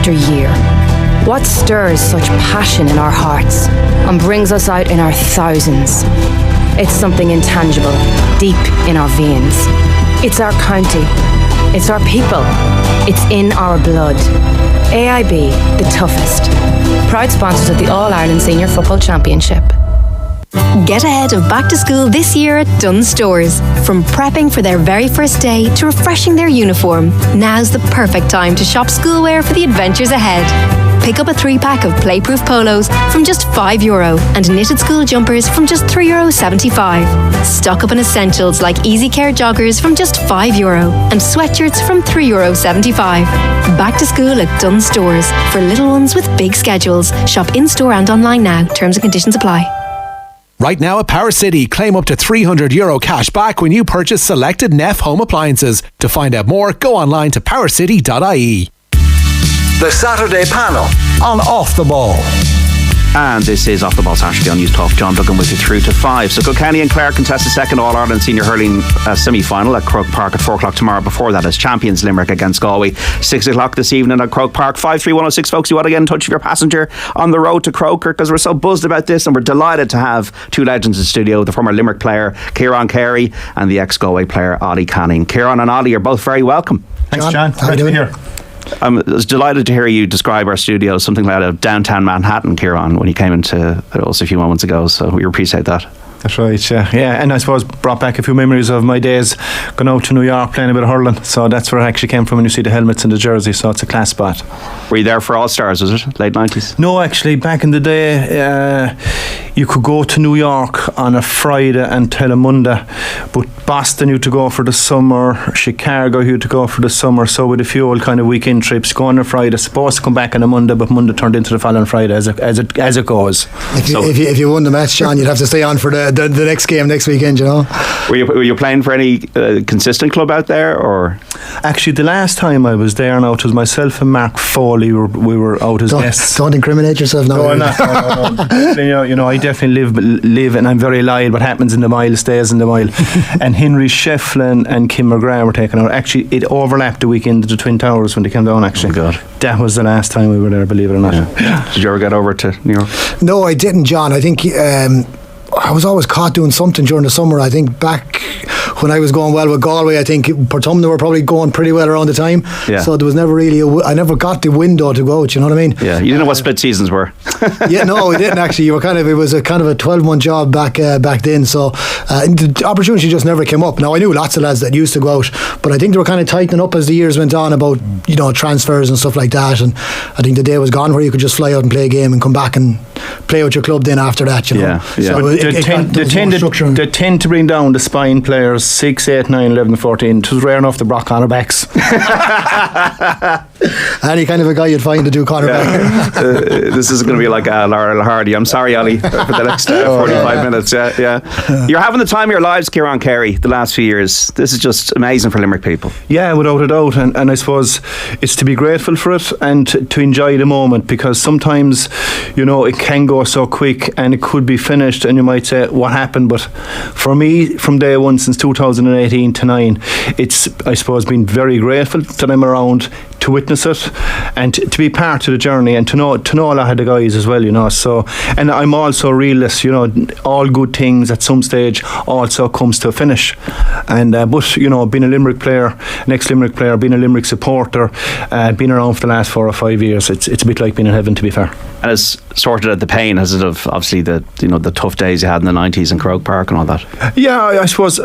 after year. What stirs such passion in our hearts and brings us out in our thousands? It's something intangible, deep in our veins. It's our county. It's our people. It's in our blood. AIB, the toughest. Proud sponsors of the All Ireland Senior Football Championship. Get ahead of back to school this year at Dunnes Stores. From prepping for their very first day to refreshing their uniform, now's the perfect time to shop schoolwear for the adventures ahead. Pick up a 3-pack of playproof polos from just €5 and knitted school jumpers from just €3.75. Stock up on essentials like Easy Care joggers from just €5 and sweatshirts from €3.75. Back to school at Dunnes Stores for little ones with big schedules. Shop in-store and online now. Terms and conditions apply. Right now at Power City, claim up to €300 cash back when you purchase selected Neff home appliances. To find out more, go online to powercity.ie. The Saturday panel on Off the Ball. And this is Off the Ball Saturday on News Talk. John Duggan with you through to 5. So Kilkenny and Clare contest the second All Ireland Senior Hurling semi-final at Croke Park at 4 o'clock tomorrow. Before that is champions Limerick against Galway. 6 o'clock this evening at Croke Park. 53106 folks, you want to get in touch with your passenger on the road to Croker, because we're so buzzed about this and we're delighted to have two legends in studio, the former Limerick player Ciaran Carey and the ex-Galway player Ollie Canning. Ciaran and Ollie, you're both very welcome. Thanks, John. Great to be here. I was delighted to hear you describe our studio as something like a downtown Manhattan, Ciaran, when you came into us a few moments ago, so we appreciate that. That's right, yeah. And I suppose brought back a few memories of my days going out to New York playing a bit of hurling. So that's where I actually came from, when you see the helmets and the jersey. So it's a class spot. Were you there for All Stars, was it? Late 90s? No, actually, back in the day, you could go to New York on a Friday until a Monday. But Boston used to go for the summer, Chicago used to go for the summer. So with a few old kind of weekend trips, go on a Friday, supposed to come back on a Monday, but Monday turned into the following Friday as it goes. If you won the match, John, you'd have to stay on for the next game next weekend, you know. Were you playing for any consistent club out there, or? Actually, the last time I was there now, it was myself and Mark Foley. We were out as guests. Don't incriminate yourself now. No, I'm not. No. I definitely live, and I'm very loyal. What happens in the mile stays in the mile. And Henry Shefflin and Kim McGrath were taken out. Actually, it overlapped the weekend of the Twin Towers when they came down. Actually, God, that was the last time we were there. Believe it or not. Yeah. Did you ever get over to New York? No, I didn't, John. I think I was always caught doing something during the summer. I think back when I was going well with Galway, I think Portumna were probably going pretty well around the time. Yeah. So there was never really I never got the window to go out, you know what I mean? Yeah, you didn't know what split seasons were. Yeah, no, we didn't actually. It was a kind of a 12-month job back then. So the opportunity just never came up. Now I knew lots of lads that used to go out, but I think they were kind of tightening up as the years went on about, you know, transfers and stuff like that. And I think the day was gone where you could just fly out and play a game and come back and play with your club then after that, you know. Yeah. So they tend to bring down the spine players 6, 8, 9, 11, 14. It was rare enough to block cornerbacks. Any kind of a guy you'd find to do cornerback. This is going to be like Laurel Hardy. I'm sorry, Ollie, for the next 45 minutes. Yeah. You're having the time of your lives, Ciaran Carey, the last few years. This is just amazing for Limerick people. Yeah, without a doubt. And I suppose it's to be grateful for it and to enjoy the moment, because sometimes, you know, it can go so quick and it could be finished and you might say, what happened? But for me, from day one, since 2018 to 9, it's, I suppose, been very grateful that I'm around to witness it and to be part of the journey and to know a lot of the guys as well, you know. So, and I'm also a realist, you know, all good things at some stage also comes to a finish. And but, you know, being a Limerick player, an ex-Limerick player, being a Limerick supporter, being around for the last 4 or 5 years, it's a bit like being in heaven, to be fair. And it's sorted out the pain, has it, of obviously the tough days you had in the 90s in Croke Park and all that? Yeah, I suppose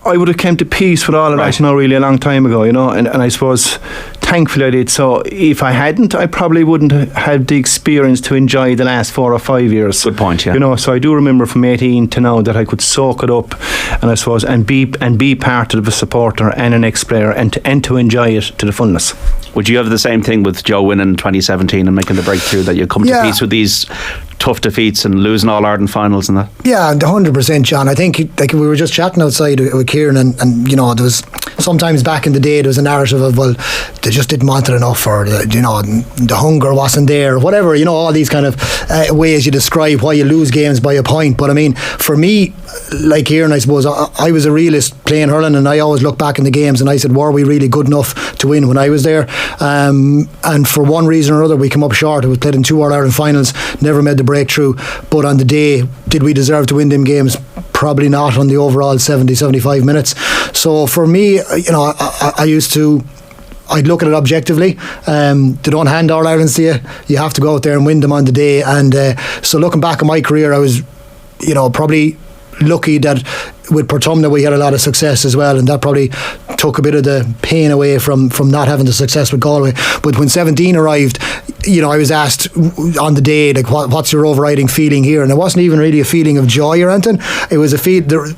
I would have come to peace with all of that, you know, really a long time ago, you know, and I suppose thankfully I did. So if I hadn't, I probably wouldn't have had the experience to enjoy the last 4 or 5 years. Good point, yeah. You know, so I do remember from 18 to now that I could soak it up, and I suppose and be part of a supporter and an ex-player and to enjoy it to the fullness. Would you have the same thing with Joe winning 2017 and making the breakthrough, that you come to peace with these tough defeats and losing All Ireland finals and that. Yeah, 100%, John. I think like we were just chatting outside with Ciaran, and you know, there was sometimes back in the day there was a narrative of, well, they just didn't want it enough, or the hunger wasn't there, or whatever. You know, all these kind of ways you describe why you lose games by a point. But I mean, for me, like Ciaran, I suppose I was a realist playing hurling, and I always look back in the games and I said, were we really good enough to win when I was there? And for one reason or another, we came up short. It was played in 2 All Ireland finals, never made the breakthrough. But on the day, did we deserve to win them games? Probably not on the overall 70-75 minutes. So for me, you know, I'd look at it objectively. They don't hand All Irelands to you. You have to go out there and win them on the day. And so looking back at my career, I was, you know, probably lucky that with Portumna we had a lot of success as well, and that probably took a bit of the pain away from not having the success with Galway. But when 17 arrived, you know, I was asked on the day, like, what's your overriding feeling here? And it wasn't even really a feeling of joy or anything. It was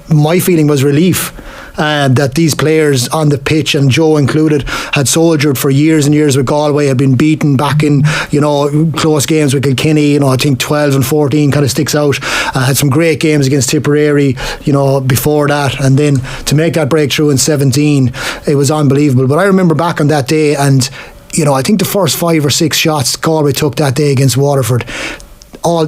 my feeling was relief. That these players on the pitch, and Joe included, had soldiered for years and years with Galway, had been beaten back in, you know, close games with Kilkenny. You know, I think 12 and 14 kind of sticks out. Had some great games against Tipperary, you know, before that, and then to make that breakthrough in 17, it was unbelievable. But I remember back on that day, and you know, I think the first 5 or 6 shots Galway took that day against Waterford,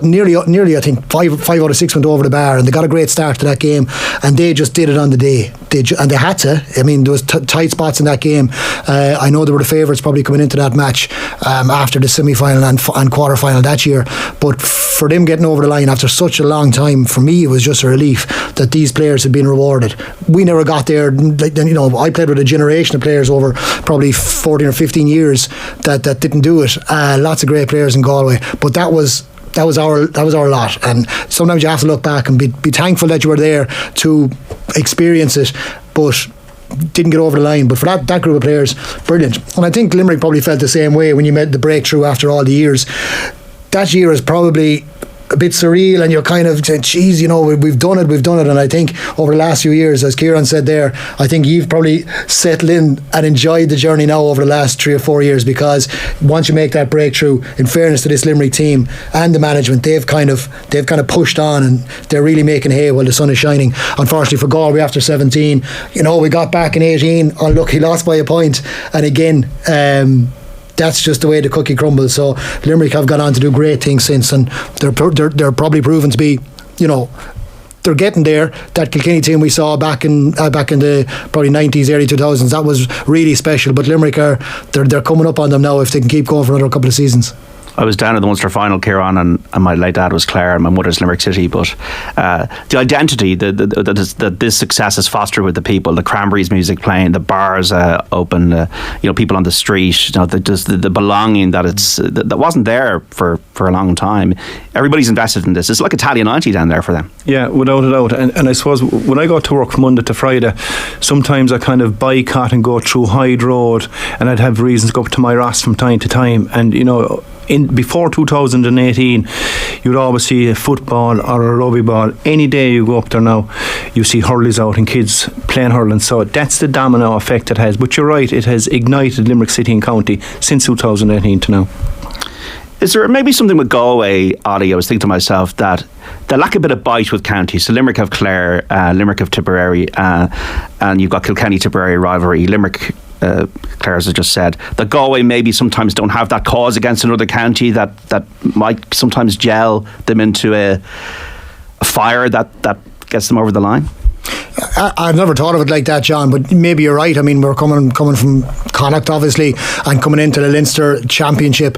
nearly I think 5 out of 6 went over the bar, and they got a great start to that game, and they just did it on the day. And they had to. I mean, there was tight spots in that game. I know they were the favourites probably coming into that match after the semi-final and quarter-final that year, but for them getting over the line after such a long time, for me it was just a relief that these players had been rewarded. We never got there. You know, I played with a generation of players over probably 14 or 15 years that didn't do it. Lots of great players in Galway, but that was our lot. And sometimes you have to look back and be thankful that you were there to experience it, but didn't get over the line. But for that group of players, brilliant. And I think Limerick probably felt the same way when you made the breakthrough after all the years. That year is probably a bit surreal, and you're kind of saying, geez, you know, we've done it. And I think over the last few years, as Ciaran said there, I think you've probably settled in and enjoyed the journey now over the last 3 or 4 years, because once you make that breakthrough, in fairness to this Limerick team and the management, they've kind of pushed on, and they're really making hay while the sun is shining. Unfortunately for Galway, after 17, you know, we got back in 18, unlucky, lost by a point, and again, that's just the way the cookie crumbles. So Limerick have gone on to do great things since, and they're probably proven to be, you know, they're getting there. That Kilkenny team we saw back in the probably 90s, early 2000s, that was really special. But Limerick they're coming up on them now if they can keep going for another couple of seasons. I was down at the Munster final, Ciaran, and my late dad was Clare and my mother's Limerick City, but the identity that this success has fostered with the people, the Cranberries music playing, the bars open, you know, people on the street, you know, the belonging that wasn't there for a long time. Everybody's invested in this. It's like Italian 90 down there for them. Yeah, without a doubt. And I suppose when I go to work from Monday to Friday, sometimes I kind of boycott and go through Hyde Road, and I'd have reasons to go up to my Ross from time to time, and you know, before 2018, you'd always see a football or a rugby ball. Any day you go up there now, you see hurleys out and kids playing hurling. So that's the domino effect it has. But you're right, it has ignited Limerick City and County since 2018 to now. Is there maybe something with Galway, Ollie? I was thinking to myself that they lack a bit of bite with counties. So Limerick have Clare, Limerick have Tipperary, and you've got Kilkenny Tipperary rivalry. Limerick, Clare, as I just said, that Galway maybe sometimes don't have that cause against another county that might sometimes gel them into a fire that gets them over the line. I've never thought of it like that, John, but maybe you're right. I mean, we're coming from Connacht, obviously, and coming into the Leinster Championship.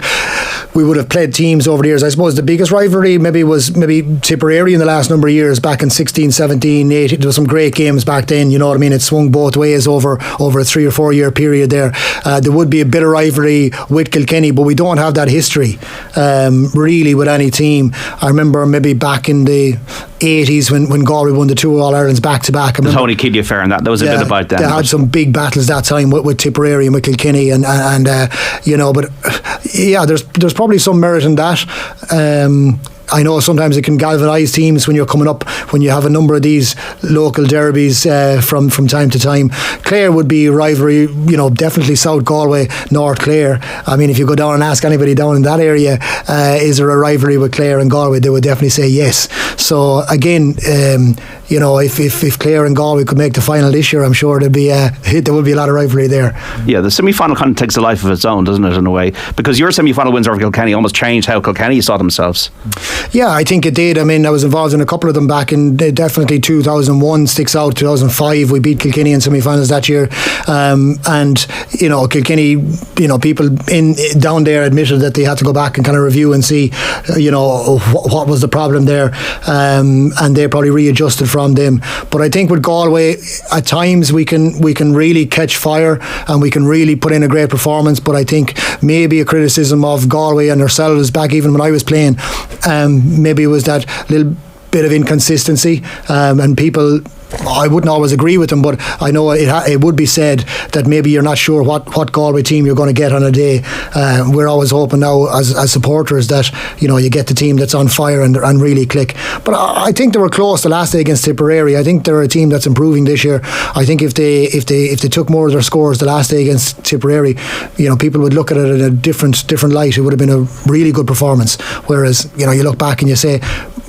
We would have played teams over the years. I suppose the biggest rivalry was Tipperary in the last number of years, back in 16, 17, 18. There were some great games back then, you know what I mean? It swung both ways over a 3 or 4 year period there. There would be a bit of rivalry with Kilkenny, but we don't have that history really with any team. I remember maybe back in the 80s when Galway won the 2 All Irelands back to back. Tony Kidd affair, and that was a bit about them. They had some big battles that time with Tipperary and with Kilkenny, and you know, but yeah, there's probably some merit in that. I know sometimes it can galvanise teams when you're coming up, when you have a number of these local derbies from time to time. Clare would be a rivalry, definitely South Galway, North Clare. I mean, if you go down and ask anybody down in that area, is there a rivalry with Clare and Galway, they would definitely say yes. So again, if Clare and Galway could make the final this year, I'm sure there would be a lot of rivalry there. Yeah, the semi-final kind of takes a life of its own, doesn't it, in a way? Because your semi-final wins over Kilkenny almost changed how Kilkenny saw themselves. Yeah, I think it did. I mean, I was involved in a couple of them back in definitely 2001 sticks out. 2005 we beat Kilkenny in semi-finals that year, and Kilkenny, people down there admitted that they had to go back and kind of review and see what was the problem there, and they probably readjusted from them. But I think with Galway, at times we can really catch fire and we can really put in a great performance. But I think maybe a criticism of Galway and ourselves back even when I was playing, maybe it was that little bit of inconsistency, and people, I wouldn't always agree with them, but I know it would be said that maybe you're not sure what Galway team you're going to get on a day. We're always hoping now as supporters that you get the team that's on fire and really click. But I think they were close the last day against Tipperary. I think they're a team that's improving this year. I think if they took more of their scores the last day against Tipperary, people would look at it in a different light. It would have been a really good performance. Whereas you look back and you say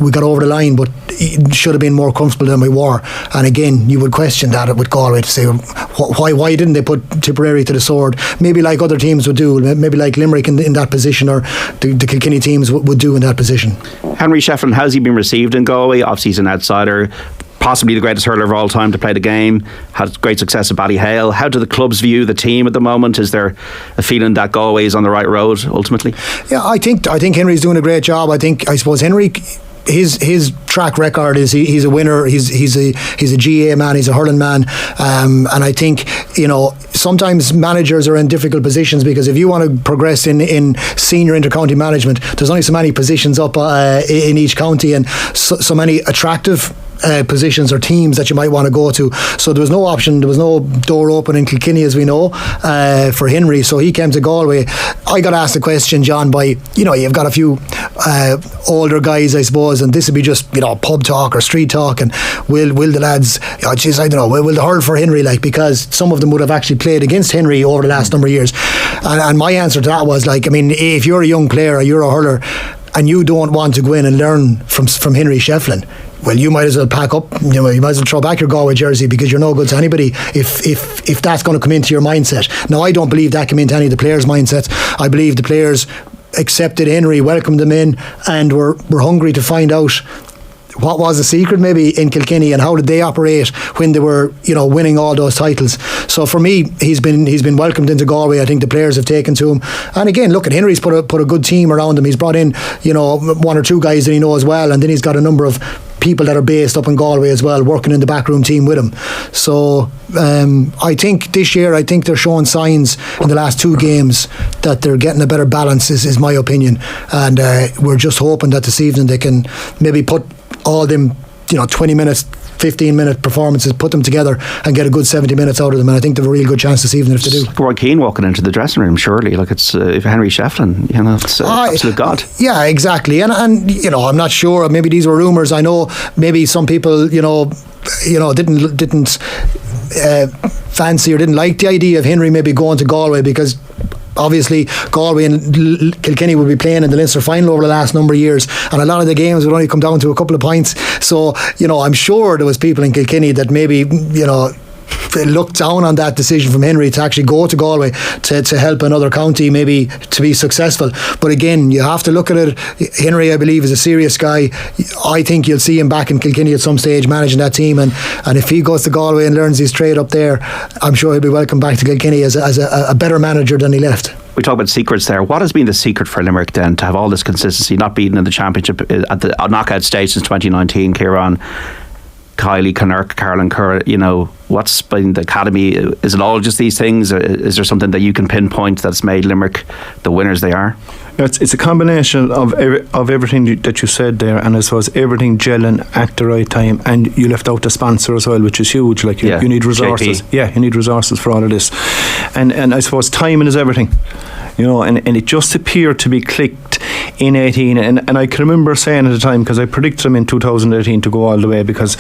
we got over the line, but it should have been more comfortable than we were. And again, you would question that with Galway to say, why didn't they put Tipperary to the sword? Maybe like other teams would do, maybe like Limerick in that position, or the Kilkenny teams would do in that position. Henry Shefflin, how's he been received in Galway? Obviously he's an outsider, possibly the greatest hurler of all time to play the game, had great success at Ballyhale. How do the clubs view the team at the moment? Is there a feeling that Galway is on the right road ultimately? Yeah, I think Henry's doing a great job. I suppose Henry, his track record is he's a winner. He's a GA man. He's a hurling man, and I think sometimes managers are in difficult positions, because if you want to progress in senior intercounty management, there's only so many positions up in each county, and so many attractive positions or teams that you might want to go to. So there was no option, there was no door open in Kilkenny, as we know, for Henry. So he came to Galway. I got asked the question, John, by you've got a few older guys, I suppose, and this would be just pub talk or street talk, and will the lads, I don't know, will they hurl for Henry, because some of them would have actually played against Henry over the last number of years, and my answer to that was if you're a young player or you're a hurler and you don't want to go in and learn from Henry Shefflin, well, you might as well pack up. You might as well throw back your Galway jersey, because you're no good to anybody if that's going to come into your mindset. Now, I don't believe that came into any of the players' mindsets. I believe the players accepted Henry, welcomed them in, and were hungry to find out what was the secret maybe in Kilkenny and how did they operate when they were winning all those titles. So for me, he's been welcomed into Galway. I think the players have taken to him, and again, look at Henry's put a good team around him. He's brought in one or two guys that he knows well, and then he's got a number of people that are based up in Galway as well, working in the backroom team with him. So I think this year, they're showing signs in the last two games that they're getting a better balance, is my opinion, and we're just hoping that this evening they can maybe put all them 20 minutes 15-minute performances, put them together and get a good 70 minutes out of them, and I think they have a real good chance this evening if they do. Roy Keane walking into the dressing room, surely, it's Henry Shefflin, it's absolute god. Yeah, exactly, and I'm not sure, maybe these were rumours. I know maybe some people didn't fancy or didn't like the idea of Henry maybe going to Galway, because obviously Galway and Kilkenny will be playing in the Leinster final over the last number of years, and a lot of the games would only come down to a couple of points. So I'm sure there was people in Kilkenny that maybe looked down on that decision from Henry to actually go to Galway to help another county maybe to be successful. But again, you have to look at it. Henry, I believe, is a serious guy. I think you'll see him back in Kilkenny at some stage managing that team, and if he goes to Galway and learns his trade up there, I'm sure he'll be welcomed back to Kilkenny as a better manager than he left. We talk about secrets there. What has been the secret for Limerick then to have all this consistency, not beaten in the championship at the knockout stage since 2019? Ciaran, Kylie, Connacht, Carolyn Kerr, what's been the academy? Is it all just these things? Is there something that you can pinpoint that's made Limerick the winners they are? It's a combination of everything that you said there, and I suppose everything gelling at the right time, and you left out the sponsor as well, which is huge. You need resources. JP. Yeah, you need resources for all of this, and I suppose timing is everything. And it just appeared to be clicked in 18, and I can remember saying at the time, because I predicted them in 2018 to go all the way, because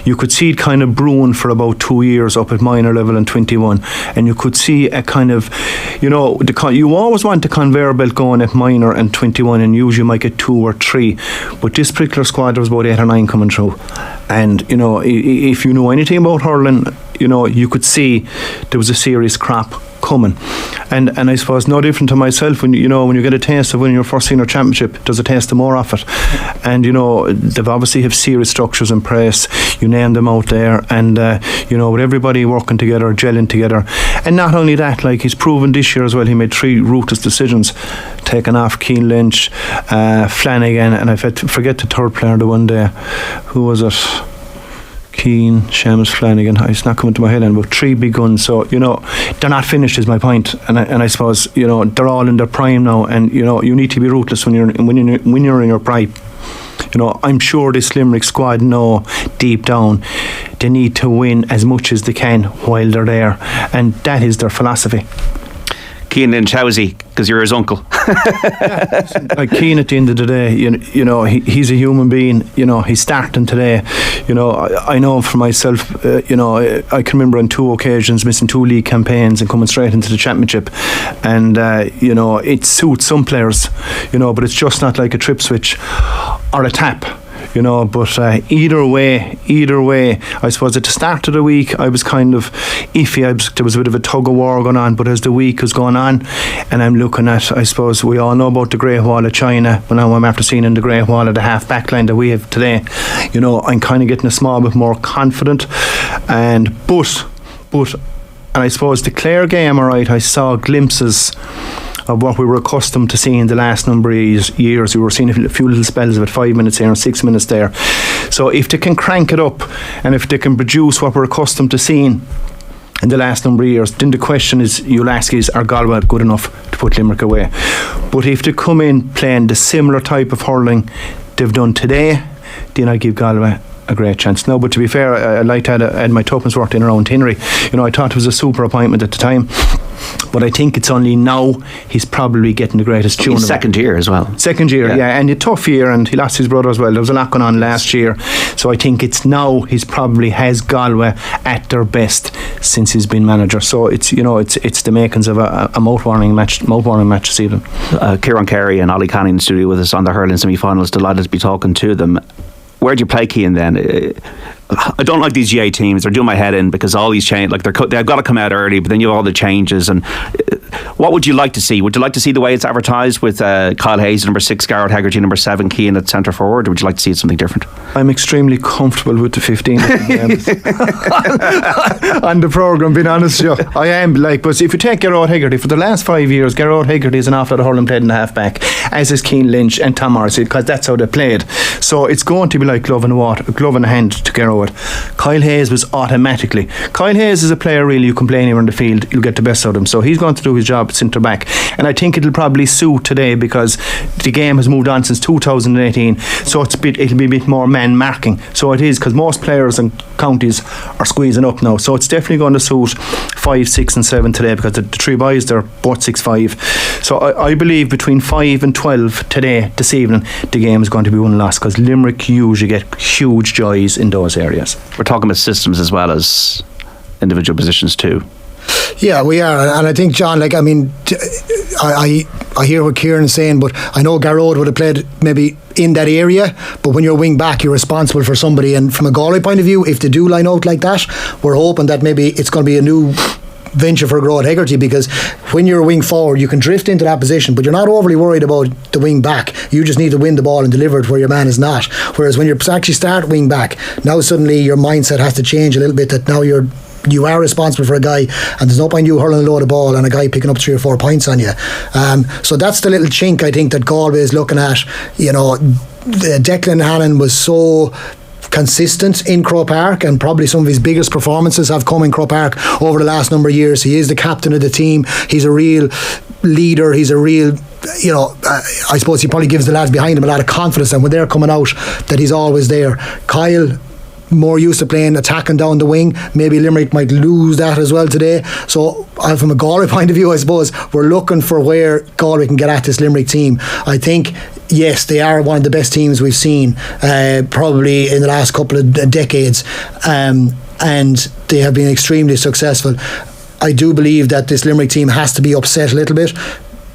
you could see it kind of brewing for about 2 years up at minor level in 21, and you could see a kind of, you always want the conveyor belt going at minor and 21, and usually you might get 2 or 3, but this particular squad there was about 8 or 9 coming through, and if you know anything about hurling, you could see there was a serious crop coming, and I suppose no different to myself when you get a taste of winning your first senior championship, there's a taste of more of it, and they've obviously have serious structures in place, you name them out there, and with everybody working together, gelling together, and not only that, like he's proven this year as well, he made 3 ruthless decisions, taking off Keane Lynch, Flanagan, and I forget the third player the one day, who was it? Keane, Seamus, Flanagan. It's not coming to my head, and about 3 big guns. So they're not finished, is my point. And I suppose they're all in their prime now, and you need to be ruthless when you're in your prime. I'm sure this Limerick squad know deep down they need to win as much as they can while they're there, and that is their philosophy. Keane Lynch, how is he? Because you're his uncle. Like Keane, at the end of the day, he's a human being. He's starting today. I know for myself. I can remember on 2 occasions missing 2 league campaigns and coming straight into the championship. And it suits some players. But it's just not like a trip switch or a tap. But either way, I suppose at the start of the week I was kind of iffy. There was a bit of a tug of war going on, but as the week has gone on, and I'm looking at, I suppose we all know about the Great Wall of China, but now I'm after seeing the Great Wall of the half back line that we have today, I'm kind of getting a small bit more confident, and I suppose the Clare game, alright, I saw glimpses of what we were accustomed to seeing the last number of years. We were seeing a few little spells of it, 5 minutes here and 6 minutes there. So if they can crank it up, and if they can produce what we're accustomed to seeing in the last number of years, then the question is, you'll ask, are Galway good enough to put Limerick away? But if they come in playing the similar type of hurling they've done today, then I give Galway a great chance. No, but to be fair, I like to add my tuppence worth in around Henry. I thought it was a super appointment at the time, but I think it's only now he's probably getting the greatest tune. Second year as well. Second year, yeah, and a tough year, and he lost his brother as well. There was a lot going on last year, so I think it's now he's probably has Galway at their best since he's been manager. So it's it's the makings of a mouth-watering match this evening. Ciaran Carey and Ollie Canning in the studio with us on the hurling semi-finals. Delighted to be talking to them. Where do you play Cian then? I don't like these GA teams. They're doing my head in because all these change, like they've got to come out early, but then you have all the changes. And what would you like to see? Would you like to see the way it's advertised with Kyle Hayes number 6, Gearoid Hegarty number 7, Cian at centre forward, or would you like to see something different? I'm extremely comfortable with the 15 on the programme, being honest with you. I am, but if you take Gearoid Hegarty, for the last 5 years, Gearoid Hegarty is an awful lot of hurling played in the half back, as is Keane Lynch and Tom Morrissey, because that's how they played. So it's going to be like glove in hand to Gearoid. Kyle Hayes was automatically. Kyle Hayes is a player really you can play anywhere in the field, you'll get the best out of him. So he's going to do his job at centre back, and I think it'll probably suit today because the game has moved on since 2018. So it'll be a bit more man marking. So it is, because most players and counties are squeezing up now. So it's definitely going to suit 5, 6 and 7 today, because the 3 boys, they're both 6'5". So I believe between 5 and 12 today, this evening, the game is going to be won and lost, because Limerick usually get huge joys in those areas. We're talking about systems as well as individual positions too. Yeah, we are, and I think, John, I hear what Kieran's saying, but I know Gearoid would have played maybe in that area, but when you're wing back, you're responsible for somebody, and from a Galway point of view, if they do line out like that, we're hoping that maybe it's going to be a new venture for Gearoid Hegarty, because when you're a wing forward you can drift into that position, but you're not overly worried about the wing back. You just need to win the ball and deliver it where your man is not. Whereas when you actually start wing back, now suddenly your mindset has to change a little bit, that now you are responsible for a guy, and there's no point you hurling a load of ball and a guy picking up 3 or 4 points on you. So that's the little chink I think that Galway is looking at. Declan Hannon was so consistent in Croke Park, and probably some of his biggest performances have come in Croke Park over the last number of years. He is the captain of the team. He's a real leader. He's a real, I suppose he probably gives the lads behind him a lot of confidence, and when they're coming out, that he's always there. Kyle, more used to playing attacking down the wing. Maybe Limerick might lose that as well today. So from a Galway point of view, I suppose we're looking for where Galway can get at this Limerick team. I think yes, they are one of the best teams we've seen probably in the last couple of decades, and they have been extremely successful. I do believe that this Limerick team has to be upset a little bit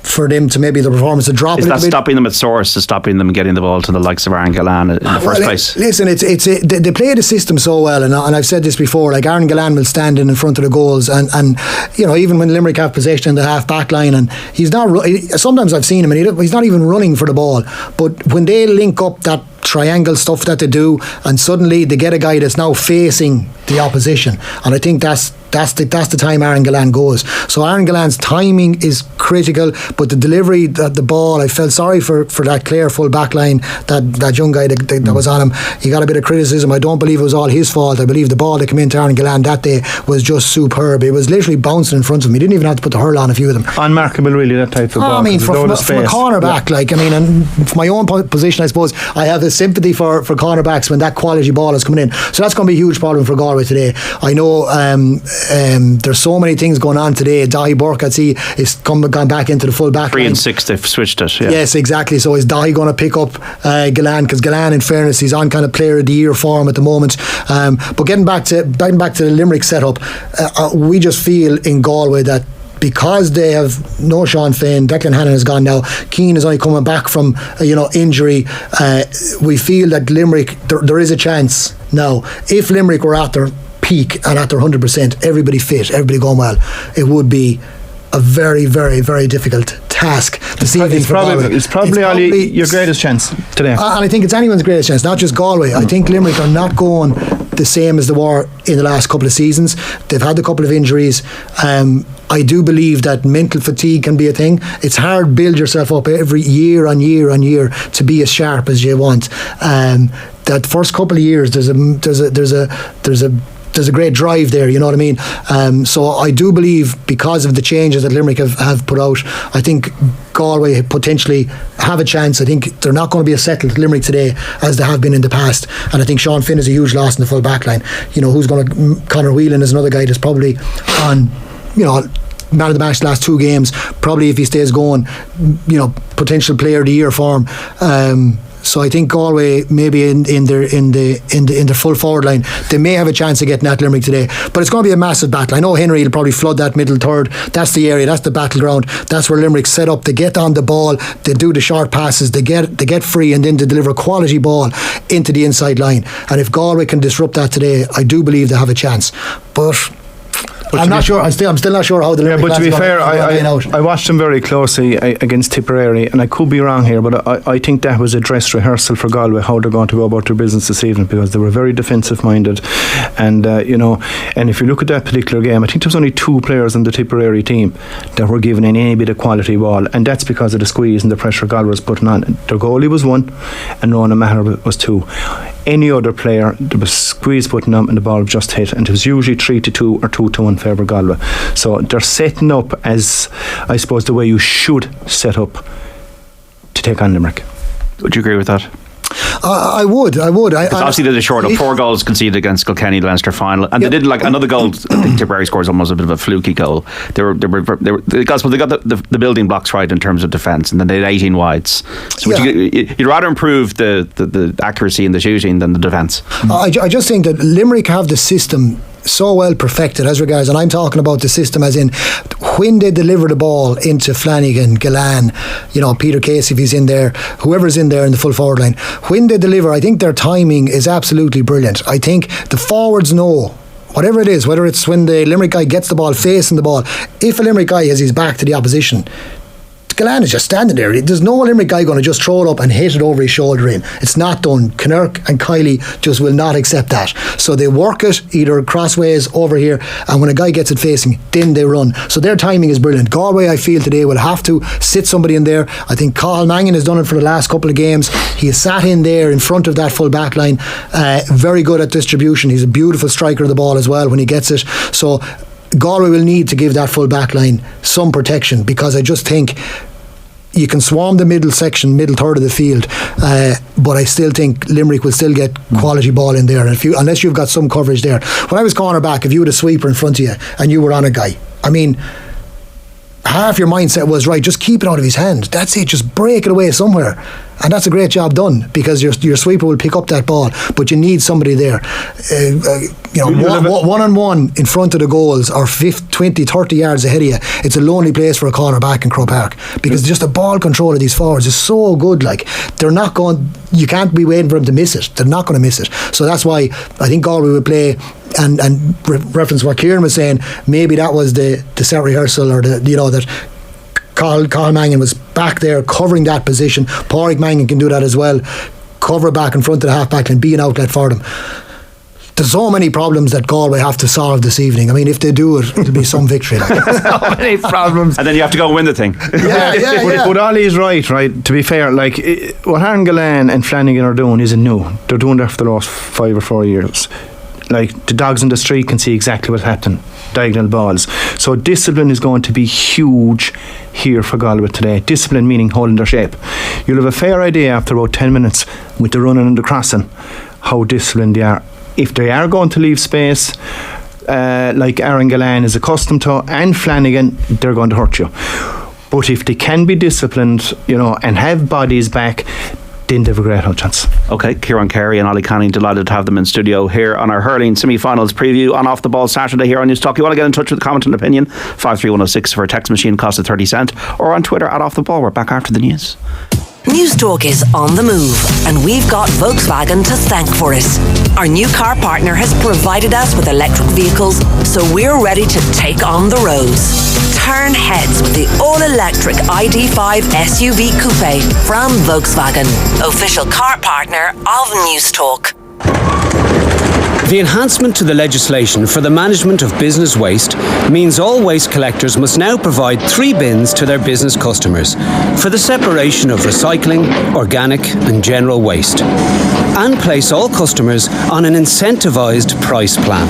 for them to maybe the performance to drop. Is a little that bit. Stopping them at source, is stopping them getting the ball to the likes of Aaron Gillan in the first place? Listen, they play the system so well, and I've said this before. Like Aaron Gillan will stand in front of the goals, and you know, even when Limerick have possession in the half back line, and he's not. Sometimes I've seen him, and he's not even running for the ball. But when they link up that triangle stuff that they do, and suddenly they get a guy that's now facing the opposition, and I think that's the time Aaron Gillan goes. So Aaron Gillan's timing is critical, but the delivery, the ball, I felt sorry for that Clare full back line, that young guy that was on him. He got a bit of criticism. I don't believe it was all his fault. I believe the ball that came into Aaron Gillan that day was just superb. It was literally bouncing in front of him. He didn't even have to put the hurl on a few of them. Unmarkable, really, that type of ball. I mean, from a cornerback, and from my own position, I suppose I have a sympathy for cornerbacks when that quality ball is coming in. So that's going to be a huge problem for Galway today. I know there's so many things going on today. Dahi Burke, I'd see, is gone back into the full back 3 line. and 6, they've switched it. Yeah. Yes, exactly. So is Dahi going to pick up Gillan? Because Gillan, in fairness, he's on kind of player of the year form at the moment. But getting back to the Limerick setup, we just feel in Galway that because they have no Sean Finn, Declan Hannon has gone now, Keane is only coming back from injury, we feel that Limerick, there is a chance now. If Limerick were at their peak and at their 100%, everybody fit, everybody going well, it would be a very, very, very difficult task this evening for Galway. It's probably Ollie, your greatest chance today. And I think it's anyone's greatest chance, not just Galway. I think Limerick are not going the same as they were in the last couple of seasons. They've had a couple of injuries. I do believe that mental fatigue can be a thing. It's hard to build yourself up every year on year on year to be as sharp as you want. That first couple of years, there's a great drive there, you know what I mean? So I do believe, because of the changes that Limerick have put out, I think Galway potentially have a chance. I think they're not going to be as settled Limerick today as they have been in the past, and I think Sean Finn is a huge loss in the full back line. You know, who's going to... Conor Whelan is another guy that's probably on, man of the match the last 2 games, probably if he stays going, potential player of the year form. So I think Galway, maybe in their full forward line, they may have a chance of getting at Limerick today. But it's going to be a massive battle. I know Henry will probably flood that middle third. That's the area. That's the battleground. That's where Limerick set up. They get on the ball. They do the short passes. They get free, and then they deliver quality ball into the inside line. And if Galway can disrupt that today, I do believe they have a chance. But I'm not sure. I'm still not sure how the Limerick. But to be fair, I watched them very closely against Tipperary, and I could be wrong here, but I think that was a dress rehearsal for Galway, how they're going to go about their business this evening, because they were very defensive minded, and and if you look at that particular game, I think there was only 2 players on the Tipperary team that were given any bit of quality ball, and that's because of the squeeze and the pressure Galway was putting on. Their goalie was 1, and Ronan Maher was 2. Any other player, there was squeeze putting on and the ball just hit, and it was usually 3-2 or 2-1 favour Galway. So they're setting up as, I suppose, the way you should set up to take on Limerick. Would you agree with that? I would. Obviously, they did a short up 4 goals conceded against Kilkenny Leinster final, and they did another goal. I think Tipperary scores almost a bit of a fluky goal. They got the building blocks right in terms of defence, and then they had 18 wides. So you'd rather improve the accuracy in the shooting than the defence. I just think that Limerick have the system so well perfected as regards, and I'm talking about the system as in when they deliver the ball into Flanagan, Gillan, Peter Casey if he's in there, whoever's in there in the full forward line, when they deliver, I think their timing is absolutely brilliant. I think the forwards know, whatever it is, whether it's when the Limerick guy gets the ball facing the ball, if a Limerick guy has his back to the opposition, Gillan is just standing there. There's no Limerick guy going to just throw it up and hit it over his shoulder in. It's not done. Kinnerk and Kiley just will not accept that. So they work it either crossways over here, and when a guy gets it facing, then they run. So their timing is brilliant. Galway, I feel today, will have to sit somebody in there. I think Cathal Mangan has done it for the last couple of games. He has sat in there in front of that full back line. Very good at distribution. He's a beautiful striker of the ball as well when he gets it. So Galway will need to give that full back line some protection, because I just think you can swarm the middle third of the field, but I still think Limerick will still get quality ball in there, and unless you've got some coverage there. When I was cornerback, if you had a sweeper in front of you and you were on a guy, I mean, half your mindset was, right, just keep it out of his hand. That's it, just break it away somewhere. and that's a great job done, because your sweeper will pick up that ball, but you need somebody there. One-on-one in front of the goals, or 20, 30 yards ahead of you. It's a lonely place for a corner back in Croke Park, because just the ball control of these forwards is so good. Like, they're not going, you can't be waiting for them to miss it. They're not going to miss it. So that's why I think Galway would play, and reference what Ciaran was saying, maybe that was the set rehearsal, or that Carl Mangan was back there covering that position. Pádraig Mangan can do that as well, cover back in front of the half back and be an outlet for them. There's so many problems that Galway have to solve this evening. I mean, if they do it, it'll be some victory. So many problems. And then you have to go and win the thing. But Ollie is right. To be fair, like, what Aaron Gillane and Flanagan are doing isn't new. They're doing that for the last 5 or 4 years. Like, the dogs in the street can see exactly what's happening. Diagonal balls. So discipline is going to be huge here for Galway today. Discipline meaning holding their shape. You'll have a fair idea after about 10 minutes with the running and the crossing how disciplined they are. If they are going to leave space, like Aaron Gillane is accustomed to, and Flanagan, they're going to hurt you. But if they can be disciplined, and have bodies back, then they have a great chance. Okay, Ciaran Carey and Ollie Canning, delighted to have them in studio here on our hurling semi-finals preview on Off the Ball Saturday here on News Talk. You want to get in touch with a comment and opinion, 53106 for a text machine, cost of 30 cents, or on Twitter at Off the Ball. We're back after the news. News Talk is on the move, and we've got Volkswagen to thank for it. Our new car partner has provided us with electric vehicles, so we're ready to take on the roads. Turn heads with the all-electric ID5 SUV Coupe from Volkswagen, official car partner of News Talk. The enhancement to the legislation for the management of business waste means all waste collectors must now provide 3 bins to their business customers for the separation of recycling, organic and general waste, and place all customers on an incentivised price plan.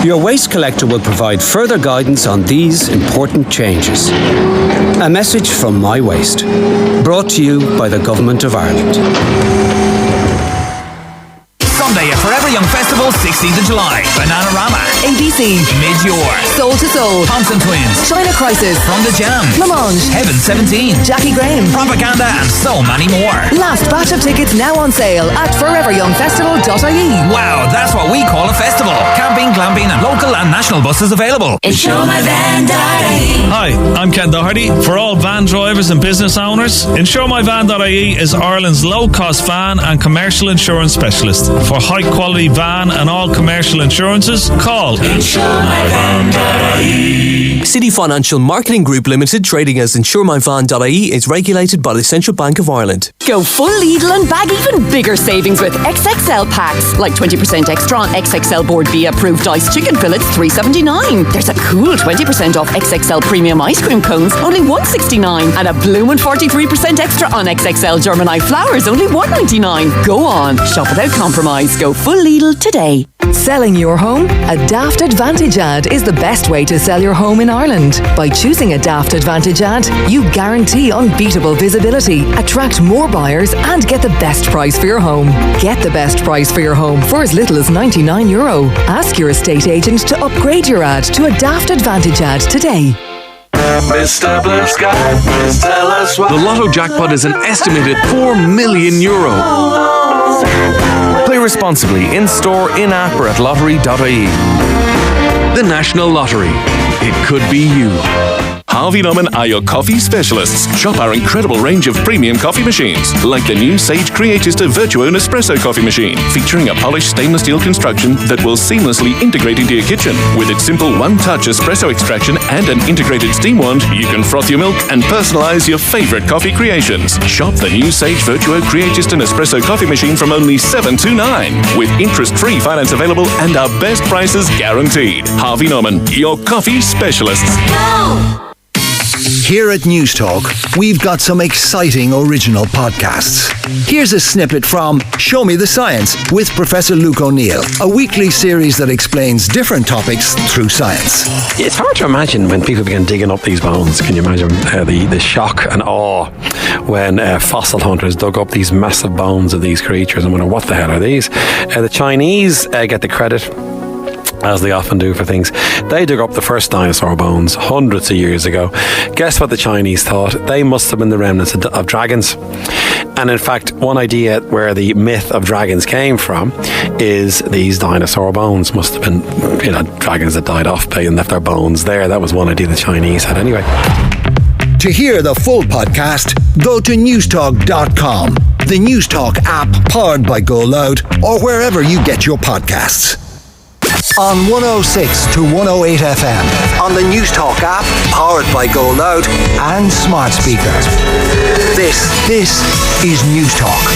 Your waste collector will provide further guidance on these important changes. A message from My Waste, brought to you by the Government of Ireland. Sunday at Forever Young Festival, 16th of July. Bananarama, ABC, Mid-Yor, Soul to Soul, Thompson Twins, China Crisis, From the Jam, Blancmange, Heaven 17, Jackie Graham, Propaganda, and so many more. Last batch of tickets now on sale at foreveryoungfestival.ie. Wow, that's what we call a festival. Camping, glamping, and local and national buses available. InsureMyVan.ie. Hi, I'm Ken Doherty. For all van drivers and business owners, InsureMyVan.ie is Ireland's low-cost van and commercial insurance specialist. For high-quality van and all commercial insurances, call InsureMyVan.ie. City Financial Marketing Group Limited, trading as InsureMyVan.ie, is regulated by the Central Bank of Ireland. Go full Lidl and bag even bigger savings with XXL packs, like 20% extra on XXL Board B approved diced chicken fillets, $3.79. There's a cool 20% off XXL premium ice cream cones, only $1.69, and a bloomin' 43% extra on XXL German flowers, only $1.99. Go on, shop without compromise. Go full Lidl today. Selling your home? A Daft Advantage ad is the best way to sell your home in Ireland. By choosing a Daft Advantage ad, you guarantee unbeatable visibility, attract more buyers, and get the best price for your home. Get the best price for your home for as little as €99. Ask your estate agent to upgrade your ad to a Daft Advantage ad today. Mr. Blue Sky, please tell us why. The Lotto jackpot is an estimated €4 million. Play responsibly in-store, in-app or at lottery.ie. The National Lottery. It could be you. Harvey Norman are your coffee specialists. Shop our incredible range of premium coffee machines, like the new Sage Creatista Virtuo Nespresso coffee machine, featuring a polished stainless steel construction that will seamlessly integrate into your kitchen. With its simple one-touch espresso extraction and an integrated steam wand, you can froth your milk and personalize your favorite coffee creations. Shop the new Sage Virtuo Creatista Nespresso coffee machine from only $7.29, with interest-free finance available and our best prices guaranteed. Harvey Norman, your coffee specialists. No! Here at News Talk, we've got some exciting original podcasts. Here's a snippet from Show Me the Science with Professor Luke O'Neill, a weekly series that explains different topics through science. It's hard to imagine when people begin digging up these bones. Can you imagine the shock and awe when fossil hunters dug up these massive bones of these creatures and wonder, what the hell are these? The Chinese get the credit, as they often do for things. They dug up the first dinosaur bones hundreds of years ago. Guess what the Chinese thought? They must have been the remnants of dragons. And in fact, one idea where the myth of dragons came from is these dinosaur bones must have been, dragons that died off bay and left their bones there. That was one idea the Chinese had anyway. To hear the full podcast, go to newstalk.com, the Newstalk app powered by Go Loud, or wherever you get your podcasts. On 106 to 108 FM, on the Newstalk app powered by Go Loud and smart speakers. This is Newstalk.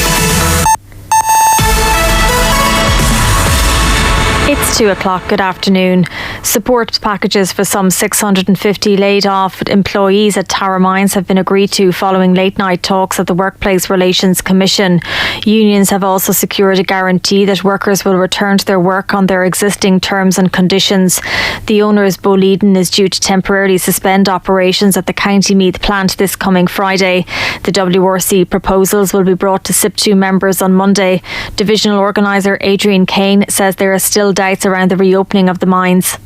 It's 2:00. Good afternoon. Support packages for some 650 laid off employees at Tara Mines have been agreed to following late night talks at the Workplace Relations Commission. Unions have also secured a guarantee that workers will return to their work on their existing terms and conditions. The owner's Boleden is due to temporarily suspend operations at the County Meath plant this coming Friday. The WRC proposals will be brought to SIP2 members on Monday. Divisional organiser Adrian Kane says there are still doubts around the reopening of the mines.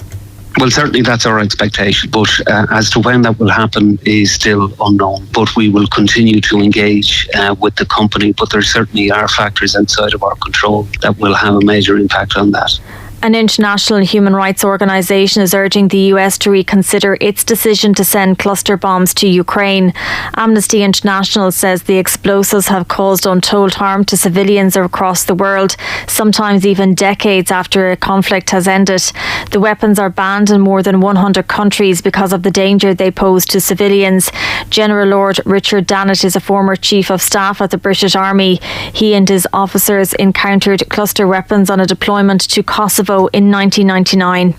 Well, certainly that's our expectation, but as to when that will happen is still unknown. But we will continue to engage with the company, but there certainly are factors outside of our control that will have a major impact on that. An international human rights organisation is urging the US to reconsider its decision to send cluster bombs to Ukraine. Amnesty International says the explosives have caused untold harm to civilians across the world, sometimes even decades after a conflict has ended. The weapons are banned in more than 100 countries because of the danger they pose to civilians. General Lord Richard Dannett is a former Chief of Staff at the British Army. He and his officers encountered cluster weapons on a deployment to Kosovo in 1999.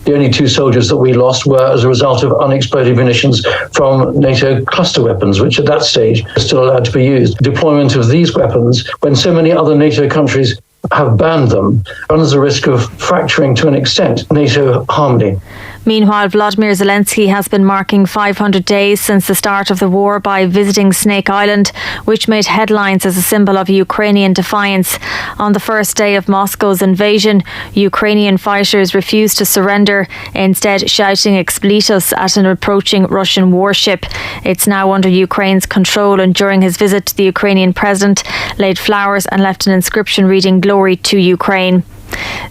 The only two soldiers that we lost were as a result of unexploded munitions from NATO cluster weapons, which at that stage are still allowed to be used. Deployment of these weapons, when so many other NATO countries have banned them, runs the risk of fracturing to an extent NATO harmony. Meanwhile, Volodymyr Zelensky has been marking 500 days since the start of the war by visiting Snake Island, which made headlines as a symbol of Ukrainian defiance. On the first day of Moscow's invasion, Ukrainian fighters refused to surrender, instead shouting expletives at an approaching Russian warship. It's now under Ukraine's control, and during his visit, the Ukrainian president laid flowers and left an inscription reading "Glory to Ukraine."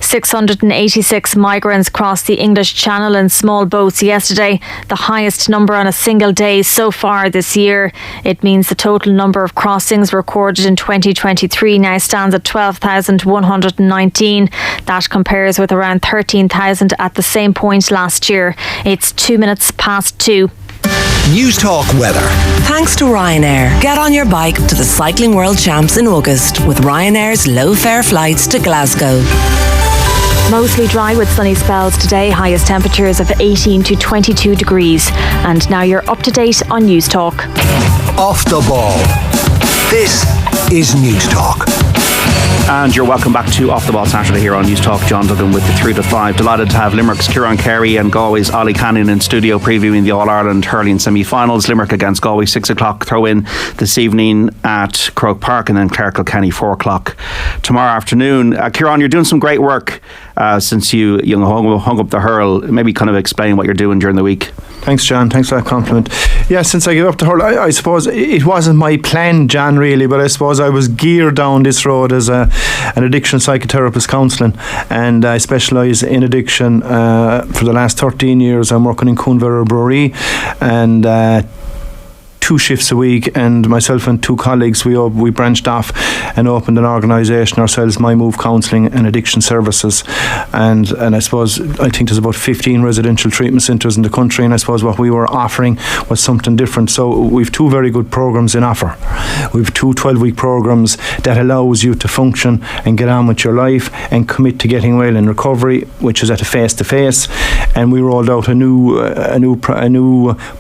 686 migrants crossed the English Channel in small boats yesterday, the highest number on a single day so far this year. It means the total number of crossings recorded in 2023 now stands at 12,119. That compares with around 13,000 at the same point last year. It's 2:02. Newstalk weather. Thanks to Ryanair. Get on your bike to the Cycling World Champs in August with Ryanair's low-fare flights to Glasgow. Mostly dry with sunny spells today, highest temperatures of 18 to 22 degrees. And now you're up to date on Newstalk. Off the ball. This is Newstalk. And you're welcome back to Off the Ball Saturday here on Newstalk. John Duggan with the 3 to 5. Delighted to have Limerick's Ciaran Carey and Galway's Ollie in studio previewing the All Ireland Hurling semi-finals. Limerick against Galway, 6 o'clock throw in this evening at Croke Park, and then Clare-Kilkenny 4 o'clock tomorrow afternoon. Ciaran, you're doing some great work since you hung up the hurl. Maybe kind of explain what you're doing during the week. Thanks, John. Thanks for that compliment. Yeah, since I gave up the hurl, I suppose it wasn't my plan, John, really, but I suppose I was geared down this road as an addiction psychotherapist counselling, and I specialise in addiction for the last 13 years. I'm working in Coonvera Brewery, and 2 shifts a week, and myself and 2 colleagues, we branched off and opened an organisation ourselves, My Move Counselling and Addiction Services, and I think there's about 15 residential treatment centres in the country, and I suppose what we were offering was something different. So we've 2 very good programmes in offer. We've 2 12-week programmes that allows you to function and get on with your life and commit to getting well in recovery, which is at a face-to-face, and we rolled out a new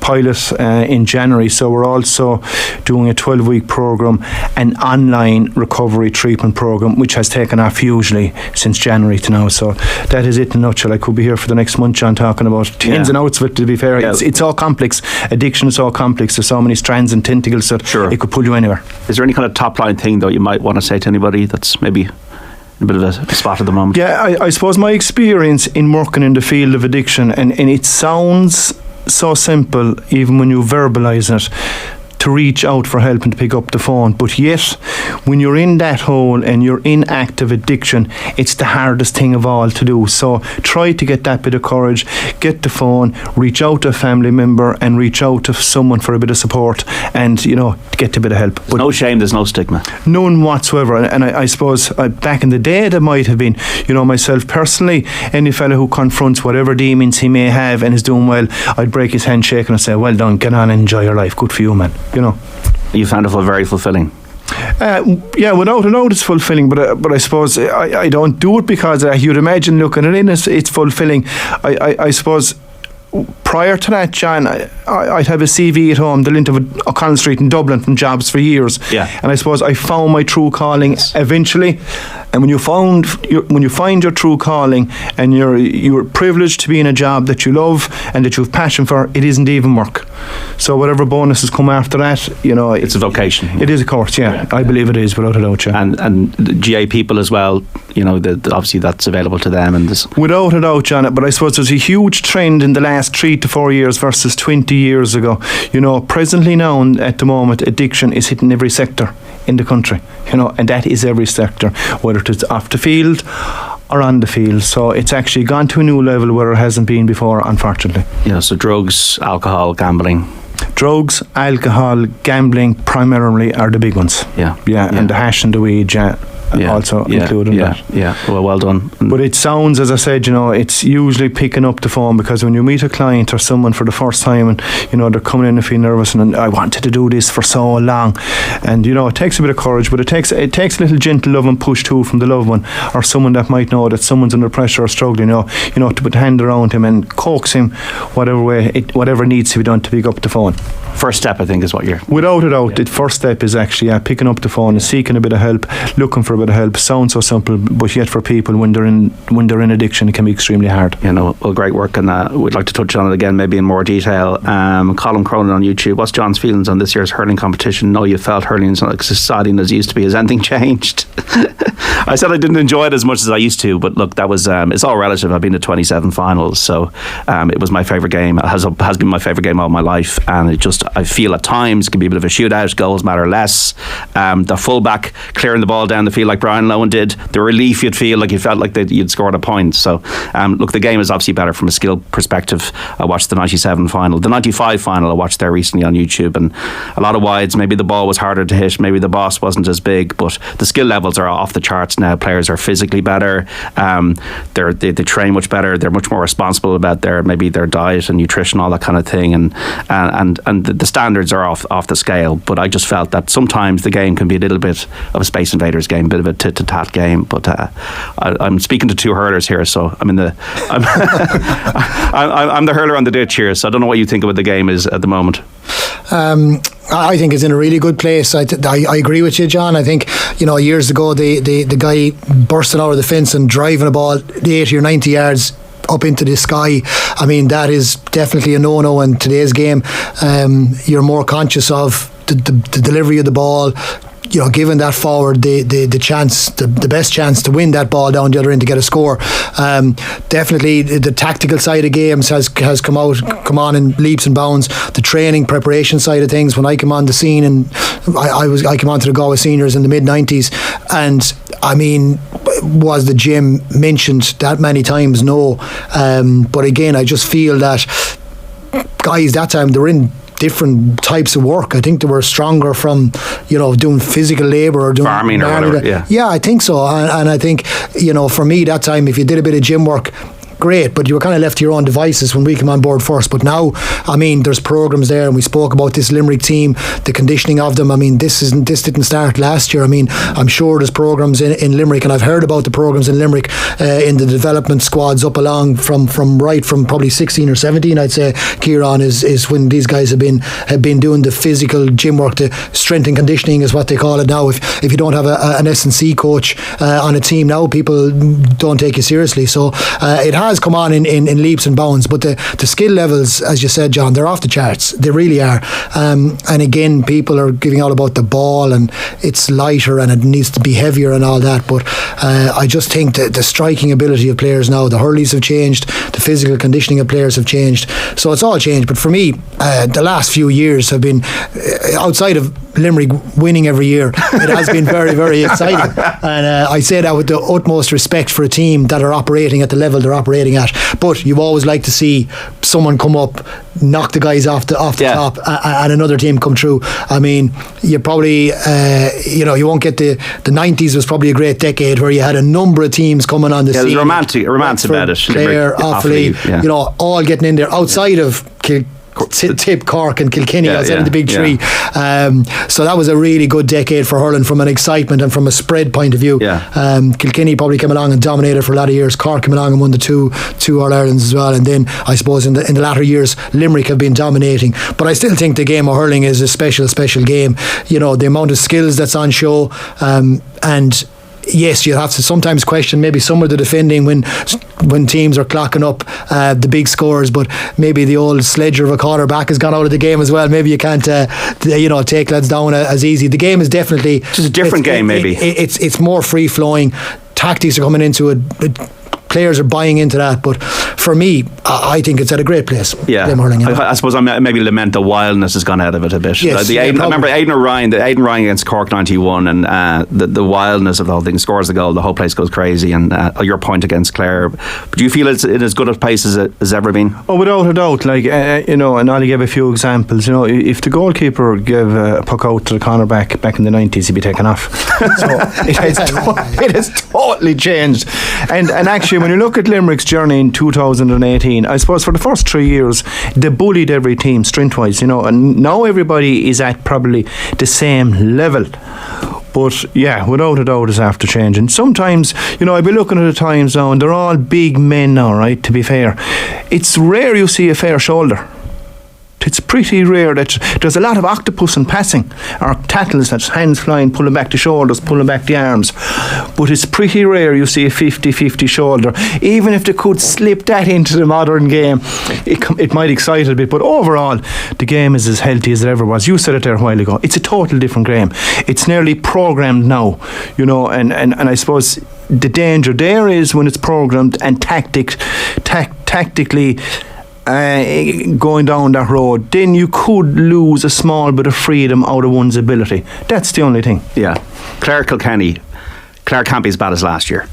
pilot in January. So we're also doing a 12-week programme, an online recovery treatment programme, which has taken off hugely since January to now. So that is it in a nutshell. I could be here for the next month, John, talking about ins and outs of it, to be fair. Yeah. It's all complex. Addiction is all complex. There's so many strands and tentacles that it could pull you anywhere. Is there any kind of top-line thing, though, you might want to say to anybody that's maybe a bit of a spot at the moment? Yeah, I suppose my experience in working in the field of addiction, and it sounds so simple even when you verbalise it, to reach out for help and to pick up the phone. But yet, when you're in that hole and you're in active addiction, it's the hardest thing of all to do. So try to get that bit of courage, get the phone, reach out to a family member and reach out to someone for a bit of support and, get a bit of help. There's no shame, there's no stigma. None whatsoever. And I suppose back in the day there might have been, myself personally, any fella who confronts whatever demons he may have and is doing well, I'd break his handshake and I'd say, well done, get on and enjoy your life, good for you, man. You found it very fulfilling. Yeah, without a doubt it's fulfilling, but I suppose I don't do it because you'd imagine looking at it, it's fulfilling. I suppose prior to that, John, I'd have a CV at home, the lint of O'Connell Street in Dublin from jobs for years. Yeah. And I suppose I found my true calling eventually. And when you find your true calling and you're privileged to be in a job that you love and that you have passion for, it isn't even work. So whatever bonuses come after that, it's a vocation. It is, of course, yeah. I believe it is, without a doubt. Yeah. And the GA people as well, obviously that's available to them. And without a doubt, John. But I suppose there's a huge trend in the last 3 to 4 years versus 20 years ago. Presently now, at the moment, addiction is hitting every sector in the country, and that is every sector, whether it's off the field or on the field. So it's actually gone to a new level where it hasn't been before, unfortunately. So drugs, alcohol, gambling. Drugs, alcohol, gambling primarily are the big ones. Yeah. And the hash and the weed, also included in that. Yeah, well done. But it sounds, as I said, it's usually picking up the phone, because when you meet a client or someone for the first time and, they're coming in and feel nervous and I wanted to do this for so long, and, it takes a bit of courage, but it takes a little gentle love and push too from the loved one or someone that might know that someone's under pressure or struggling, to put a hand around him and coax him whatever needs to be done to pick up the phone. First step, I think, is what you're... Without a doubt, the first step is actually picking up the phone and seeking a bit of help, looking for a bit of help. Sounds so simple, but yet for people, when they're in addiction, it can be extremely hard. Well, great work, and we'd like to touch on it again, maybe in more detail. Colin Cronin on YouTube. What's John's feelings on this year's hurling competition? No, you felt hurling's not as exciting as it used to be. Has anything changed? I said I didn't enjoy it as much as I used to, but look, that was it's all relative. I've been to 27 finals, so it was my favourite game. It has been my favourite game all my life, and I feel at times it can be a bit of a shootout. Goals matter less. The fullback clearing the ball down the field like Brian Lowen did, the relief you'd feel like you felt like you'd scored a point. So look, the game is obviously better from a skill perspective. I watched the 97 final. The 95 final I watched there recently on YouTube, and a lot of wides. Maybe the ball was harder to hit, maybe the boss wasn't as big, but the skill levels are off the charts now. Players are physically better. They train much better. They're much more responsible about their diet and nutrition, all that kind of thing, and the standards are off the scale. But I just felt that sometimes the game can be a little bit of a Space Invaders game, a bit of a tit-to-tat game. But I'm speaking to two hurlers here, so I'm the hurler on the ditch here. So I don't know what you think about the game is at the moment. I think it's in a really good place. I agree with you, John. I think years ago the guy bursting out of the fence and driving a ball 80 or 90 yards up into the sky, that is definitely a no-no in today's game. You're more conscious of the delivery of the ball, giving that forward the chance, the best chance to win that ball down the other end to get a score. Definitely the tactical side of games has come on in leaps and bounds. The training preparation side of things, when I came on the scene, and I came on to the Galway seniors in the mid-90s, and was the gym mentioned that many times? No. But again, I just feel that guys that time, they were in different types of work. I think they were stronger from doing physical labour or doing farming or whatever. Yeah, I think so. And I think for me that time, if you did a bit of gym work, great, but you were kind of left to your own devices when we came on board first. But now, there's programs there, and we spoke about this Limerick team, the conditioning of them. this didn't start last year. I'm sure there's programs in Limerick, and I've heard about the programs in Limerick in the development squads up along from probably 16 or 17. I'd say Ciaran is when these guys have been doing the physical gym work. The strength and conditioning is what they call it now. If you don't have an S&C coach on a team now, people don't take you seriously. So it has has come on in leaps and bounds, but the skill levels, as you said, John, they're off the charts. They really are. And again, people are giving all about the ball and it's lighter and it needs to be heavier and all that, but I just think that the striking ability of players now, the hurleys have changed, the physical conditioning of players have changed, so it's all changed. But for me, the last few years have been, outside of Limerick winning every year, it has been very, very exciting, and I say that with the utmost respect for a team that are operating at the level they're operating at. But you always like to see someone come up, knock the guys off the top, and another team come through. I mean, you probably you won't get the 90s was probably a great decade where you had a number of teams coming on the scene. There's romance about it. Clare, Offaly, all getting in there outside of Tip, Cork and Kilkenny outside of the big three. So that was a really good decade for hurling from an excitement and from a spread point of view. Kilkenny probably came along and dominated for a lot of years. Cork came along and won the two All Irelands as well, and then I suppose in the latter years Limerick have been dominating. But I still think the game of hurling is a special game. The amount of skills that's on show, and yes, you have to sometimes question maybe some of the defending when teams are clocking up the big scores, but maybe the old sledger of a quarterback has gone out of the game as well. Maybe you can't take lads down as easy. The game is definitely just a different game. Maybe it's more free flowing. Tactics are coming into it. Players are buying into that, but for me, I think it's at a great place. I suppose I maybe lament the wildness has gone out of it a bit. Yes, I remember Aidan Ryan against Cork 91, and the wildness of the whole thing. Scores the goal, the whole place goes crazy. And your point against Clare, but do you feel it's in as good a pace as it has ever been? Oh, without a doubt. And Ollie gave a few examples. If the goalkeeper gave a puck out to the cornerback back in the 90s, he'd be taken off. So it has totally changed. And actually, when you look at Limerick's journey in 2018, I suppose for the first 3 years they bullied every team strength-wise, and now everybody is at probably the same level. But without a doubt, it's after changing. Sometimes, I've been looking at the times now, and they're all big men now, right? To be fair, it's rare you see a fair shoulder. It's pretty rare that there's a lot of octopus and passing, or tackles, that's hands flying, pulling back the shoulders, pulling back the arms. But it's pretty rare you see a 50-50 shoulder. Even if they could slip that into the modern game, it might excite a bit. But overall, the game is as healthy as it ever was. You said it there a while ago. It's a total different game. It's nearly programmed now, and I suppose the danger there is when it's programmed and tactically going down that road, then you could lose a small bit of freedom out of one's ability. That's the only thing. Clare Kilkenny can't be as bad as last year.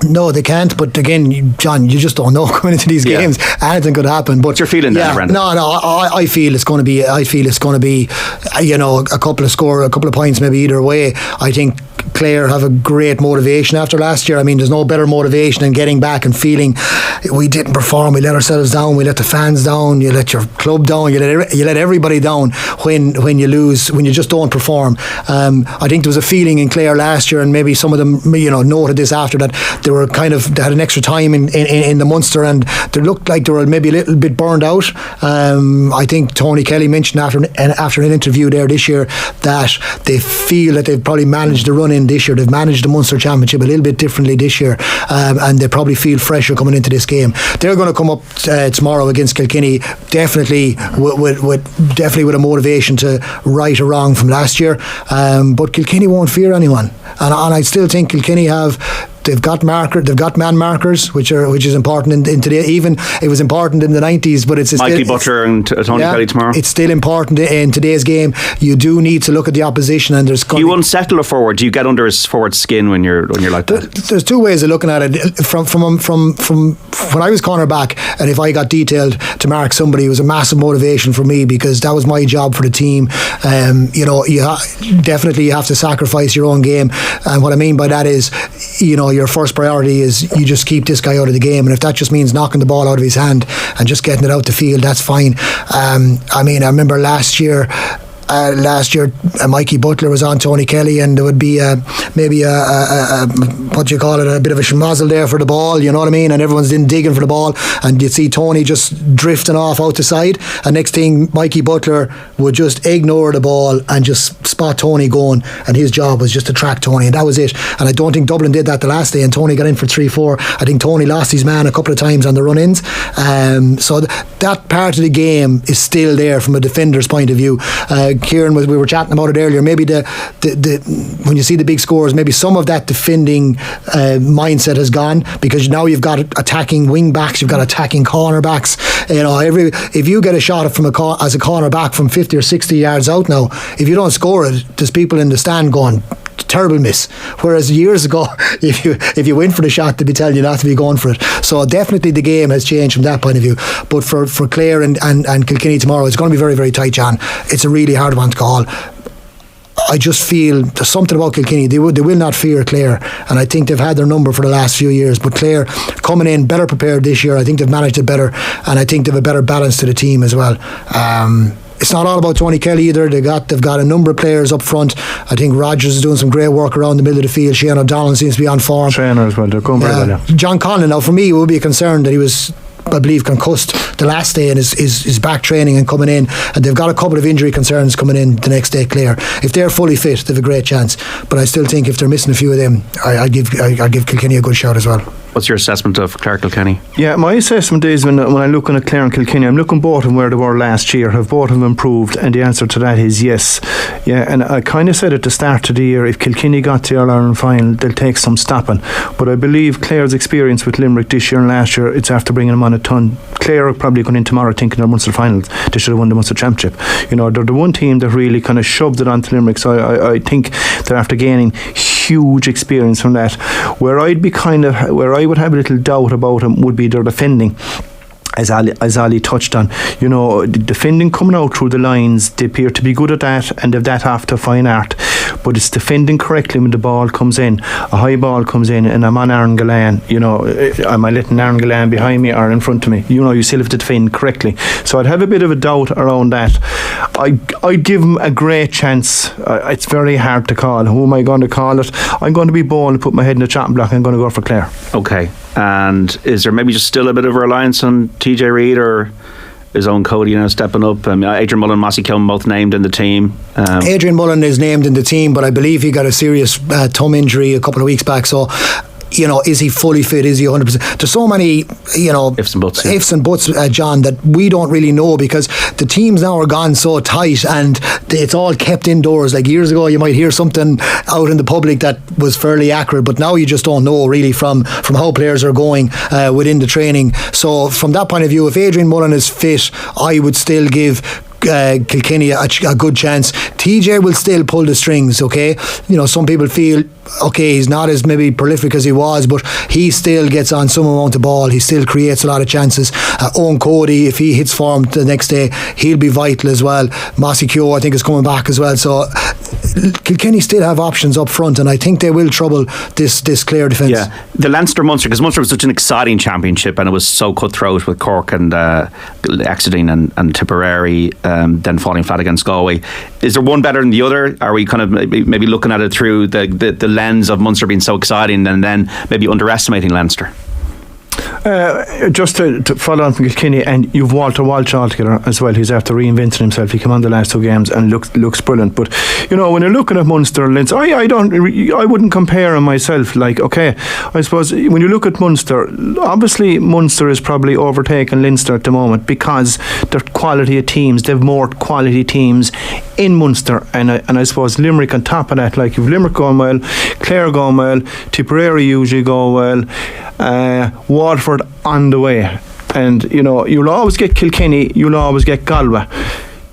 No, they can't. But again, John, you just don't know going into these games. Anything could happen. But what's your feeling then, Brendan? No. I feel it's going to be. I feel it's going to be. A couple of points, maybe either way. I think Clare have a great motivation after last year. I mean, there's no better motivation than getting back and feeling we didn't perform, we let ourselves down, we let the fans down, you let your club down, you let everybody down when you lose, when you just don't perform. I think there was a feeling in Clare last year, and maybe some of them noted this after, that they had an extra time in the Munster, and they looked like they were maybe a little bit burned out. I think Tony Kelly mentioned after an interview there this year that they feel that they've probably managed the run in this year. They've managed the Munster Championship a little bit differently this year, and they probably feel fresher coming into this game. They're going to come up tomorrow against Kilkenny definitely with a motivation to right or wrong from last year, but Kilkenny won't fear anyone, and I still think Kilkenny they've got man markers, which is important in today. Even it was important in the 90s, but it's Mikey Butcher and Tony Kelly tomorrow. It's still important in today's game. You do need to look at the opposition, and there's. Do you unsettle a forward? Do you get under his forward skin when you're like that? There's two ways of looking at it. From when I was cornerback, and if I got detailed to mark somebody, it was a massive motivation for me, because that was my job for the team. Definitely you have to sacrifice your own game, and what I mean by that is, your first priority is you just keep this guy out of the game, and if that just means knocking the ball out of his hand and just getting it out the field, that's fine. I remember last year last year Mikey Butler was on Tony Kelly, and there would be maybe a what do you call it, a bit of a schmozzle there for the ball, you know what I mean, and everyone's in digging for the ball, and you'd see Tony just drifting off out the side, and next thing Mikey Butler would just ignore the ball and just spot Tony going, and his job was just to track Tony, and that was it. And I don't think Dublin did that the last day, and Tony got in for 3-4. I think Tony lost his man a couple of times on the run-ins, so that part of the game is still there from a defender's point of view. Ciaran, we were chatting about it earlier, maybe the when you see the big scores, maybe some of that defending mindset has gone, because now you've got attacking wing backs, you've got attacking cornerbacks. You know, if you get a shot as a cornerback from 50 or 60 yards out now, if you don't score it, there's people in the stand going, terrible miss. Whereas years ago, if you went for the shot, they'd be telling you not to be going for it. So definitely the game has changed from that point of view. But for Clare and Kilkenny tomorrow, it's going to be very, very tight, John. It's a really hard one to call. I just feel there's something about Kilkenny. They will not fear Clare, and I think they've had their number for the last few years. But Clare coming in better prepared this year. I think they've managed it better, and I think they've a better balance to the team as well. It's not all about Tony Kelly either. They've got a number of players up front. I think Rogers is doing some great work around the middle of the field. Shane O'Donnell seems to be on form. Trainer as well. They're going very well. John Conlon, now for me, it would be a concern that he was, I believe, concussed the last day and is back training and coming in, and they've got a couple of injury concerns coming in the next day. Clare, if they're fully fit, they've a great chance, but I still think if they're missing a few of them, I give Kilkenny a good shout as well. What's your assessment of Clare Kilkenny? Yeah, my assessment is when I'm looking at Clare and Kilkenny, I'm looking both of them where they were last year. Have both of them improved? And the answer to that is yes. Yeah, and I kind of said at the start of the year, if Kilkenny got to the All Ireland final, they'll take some stopping. But I believe Clare's experience with Limerick this year and last year, it's after bringing them on a ton. Clare are probably going in tomorrow thinking they're Munster finals. They should have won the Munster Championship. You know, they're the one team that really kind of shoved it onto Limerick. So I think they're after gaining huge experience from that. Where I would have a little doubt about them would be their defending. As Ali touched on, you know, the defending coming out through the lines, they appear to be good at that, and they've that half to fine art. But it's defending correctly when the ball comes in, a high ball comes in, and I'm on Aaron Gillan. You know, am I letting Aaron Gillan behind me or in front of me? You know, you still have to defend correctly. So I'd have a bit of a doubt around that. I'd give them a great chance. It's very hard to call. Who am I going to call it? I'm going to be bold and put my head in the chopping block. I'm going to go for Clare. Okay. And is there maybe just still a bit of a reliance on TJ Reid or his own Cody now stepping up? Adrian Mullen, Mossy Kilman both named in the team. Adrian Mullen is named in the team, but I believe he got a serious thumb injury a couple of weeks back. So, you know, is he fully fit? Is he 100%? There's so many, you know, ifs and buts, John, that we don't really know, because the teams now are gone so tight and it's all kept indoors. Like years ago, you might hear something out in the public that was fairly accurate, but now you just don't know really from how players are going within the training. So from that point of view, if Adrian Mullen is fit, I would still give Kilkenny a good chance. TJ will still pull the strings, okay? You know, some people feel, okay, he's not as maybe prolific as he was, but he still gets on some amount of ball. He still creates a lot of chances. Owen Cody, if he hits form the next day, he'll be vital as well. Mossy Keogh, I think, is coming back as well. So Kilkenny still have options up front, and I think they will trouble this Clare defence. Yeah, the Leinster-Munster, because Munster was such an exciting championship and it was so cutthroat with Cork and Exeter and Tipperary, then falling flat against Galway. Is there one better than the other? Are we kind of maybe looking at it through the lens of Munster being so exciting and then maybe underestimating Leinster? Just to follow on from Kilkenny, and you've Walter Walsh altogether as well. He's after reinventing himself. He came on the last two games and looks brilliant. But you know, when you're looking at Munster and Leinster, I wouldn't compare them myself. Like, okay, I suppose when you look at Munster, obviously Munster is probably overtaking Leinster at the moment because they're quality of teams. They've more quality teams in Munster, and I suppose Limerick on top of that. Like, you've Limerick going well, Clare going well, Tipperary usually go well, Waterford on the way, and you know, you'll always get Kilkenny, you'll always get Galway,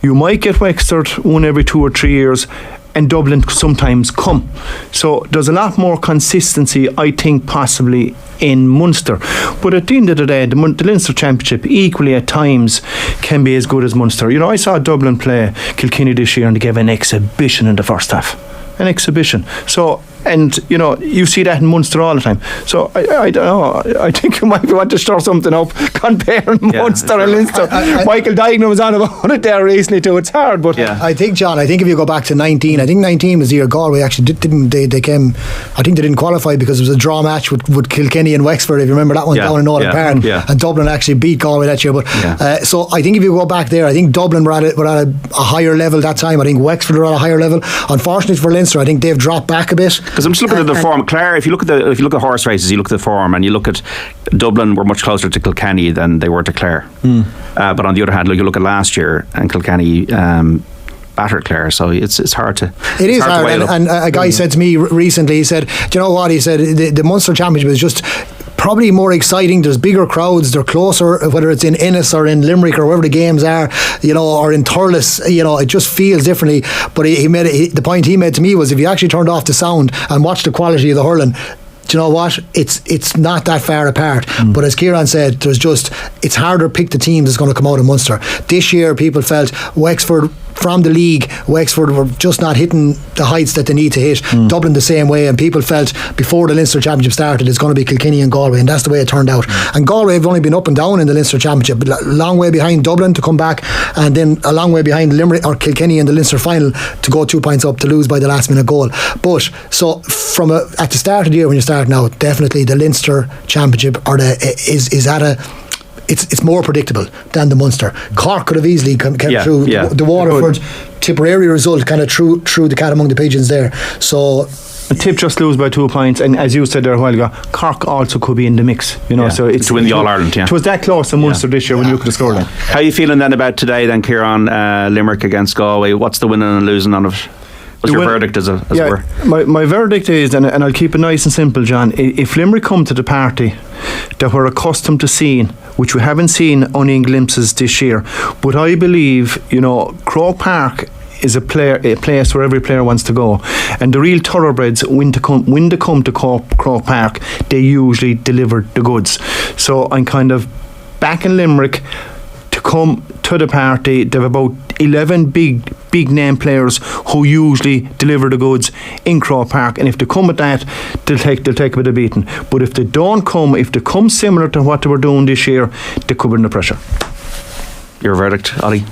you might get Wexford one every 2 or 3 years, and Dublin sometimes come. So there's a lot more consistency, I think, possibly in Munster. But at the end of the day, the Leinster Championship equally at times can be as good as Munster. You know, I saw Dublin play Kilkenny this year and they gave an exhibition in the first half. An exhibition. So And you see that in Munster all the time. So I don't know. I think you might want to stir something up comparing Munster and Leinster. Michael Duggan was on about it there recently too. It's hard, but I think, John, if you go back to 19, I think 19 was the year Galway actually didn't. They came. I think they didn't qualify because it was a draw match with Kilkenny and Wexford. If you remember that one down in Northern Park, and Dublin actually beat Galway that year. But so I think if you go back there, I think Dublin were at a higher level that time. I think Wexford were at a higher level. Unfortunately for Leinster, I think they've dropped back a bit. Because I'm just looking at the form, Claire. If you look at horse races, you look at the form, and you look at Dublin were much closer to Kilkenny than they were to Clare. But on the other hand, you look at last year, and Kilkenny battered Clare, so it's hard to. It is hard, and a guy said to me recently, he said, "Do you know what?" He said, "The Munster Championship is just probably more exciting. There's bigger crowds. They're closer, whether it's in Ennis or in Limerick or wherever the games are, or in Thurles. It just feels differently." But the point he made to me was, if you actually turned off the sound and watched the quality of the hurling, do you know what? It's not that far apart. But as Ciaran said, it's harder to pick the team that's going to come out of Munster. This year, people felt Wexford, from the league, Wexford were just not hitting the heights that they need to hit. Dublin the same way, and people felt before the Leinster Championship started it's going to be Kilkenny and Galway, and that's the way it turned out. And Galway have only been up and down in the Leinster Championship, a long way behind Dublin to come back, and then a long way behind Limerick or Kilkenny in the Leinster final to go 2 points up to lose by the last minute goal. But so at the start of the year, when you start now, definitely the Leinster Championship is at a. It's more predictable than the Munster. Cork could have easily come through. The Waterford Tipperary result kind of threw the cat among the pigeons there. So Tip just lose by 2 points, and as you said there a while ago, Cork also could be in the mix. So it's to win the All Ireland. It was that close in Munster this year when you could have scored them. How are you feeling then about today, then, Ciaran? Limerick against Galway. What's the winning and losing on it? What's your verdict as it were? My verdict is, and I'll keep it nice and simple, John, if Limerick come to the party that we're accustomed to seeing, which we haven't seen only in glimpses this year, but I believe, Croke Park is a place where every player wants to go, and the real thoroughbreds, when they come to Croke Park, they usually deliver the goods. So I'm kind of backing Limerick to come to the party. They have about 11 big name players who usually deliver the goods in Croke Park, and if they come at that, they'll take a bit of beating. But if they don't come, if they come similar to what they were doing this year, they could be under pressure. Your verdict, Ollie?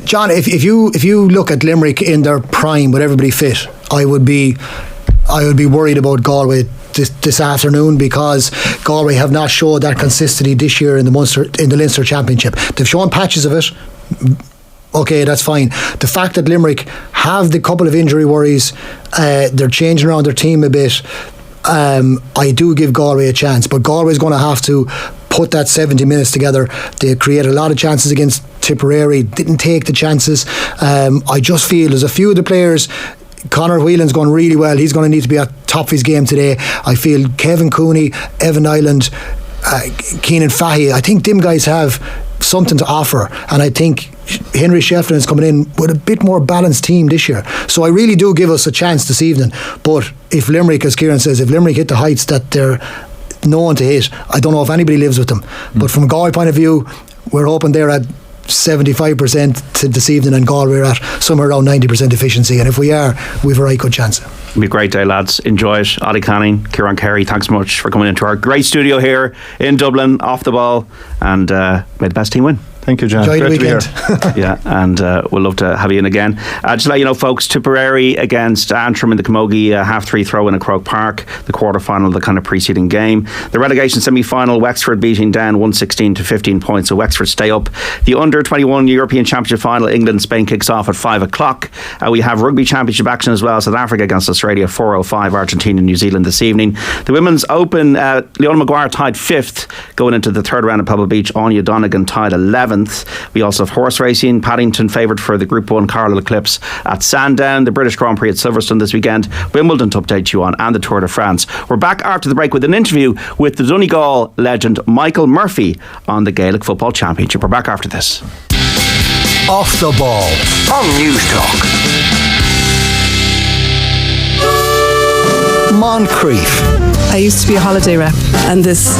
John, if you look at Limerick in their prime with everybody fit, I would be worried about Galway this afternoon, because Galway have not showed that consistency this year in the Leinster Championship. They've shown patches of it. Okay, that's fine. The fact that Limerick have the couple of injury worries, they're changing around their team a bit. I do give Galway a chance, but Galway's going to have to put that 70 minutes together. They created a lot of chances against Tipperary, didn't take the chances. I just feel there's a few of the players. Conor Whelan's going really well. He's going to need to be at top of his game today. I feel Kevin Cooney, Evan Ireland, Keenan Fahy, I think them guys have something to offer, and I think Henry Shefflin is coming in with a bit more balanced team this year. So I really do give us a chance this evening. But if Limerick, as Ciaran says, if Limerick hit the heights that they're known to hit, I don't know if anybody lives with them. But from a Galway point of view, we're hoping they're at 75% to this evening, and Galway are at somewhere around 90% efficiency, and if we are, we've a right good chance. It'll be a great day, lads. Enjoy it. Ollie Canning, Ciaran Carey, thanks so much for coming into our great studio here in Dublin, off the ball, and may the best team win. Thank you, John. Enjoy the weekend. Yeah, and we'll love to have you in again. Just to let you know, folks, Tipperary against Antrim in the Camogie 3:30 throw in at Croke Park, the quarter-final, the kind of preceding game. The relegation semi-final, Wexford beating Down 116 to 15 points, so Wexford stay up. The Under-21 European Championship final, England-Spain, kicks off at 5 o'clock. We have Rugby Championship action as well, South Africa against Australia, 4:05, Argentina, New Zealand this evening. The Women's Open, Leona Maguire tied 5th going into the third round at Pebble Beach, Anya Donegan tied 11th. We also have horse racing, Paddington favoured for the Group 1 Carlisle Eclipse at Sandown, the British Grand Prix at Silverstone this weekend, Wimbledon to update you on, and the Tour de France. We're back after the break with an interview with the Donegal legend Michael Murphy on the Gaelic Football Championship. We're back after this. Off the ball on News Talk. Moncrief. I used to be a holiday rep, and this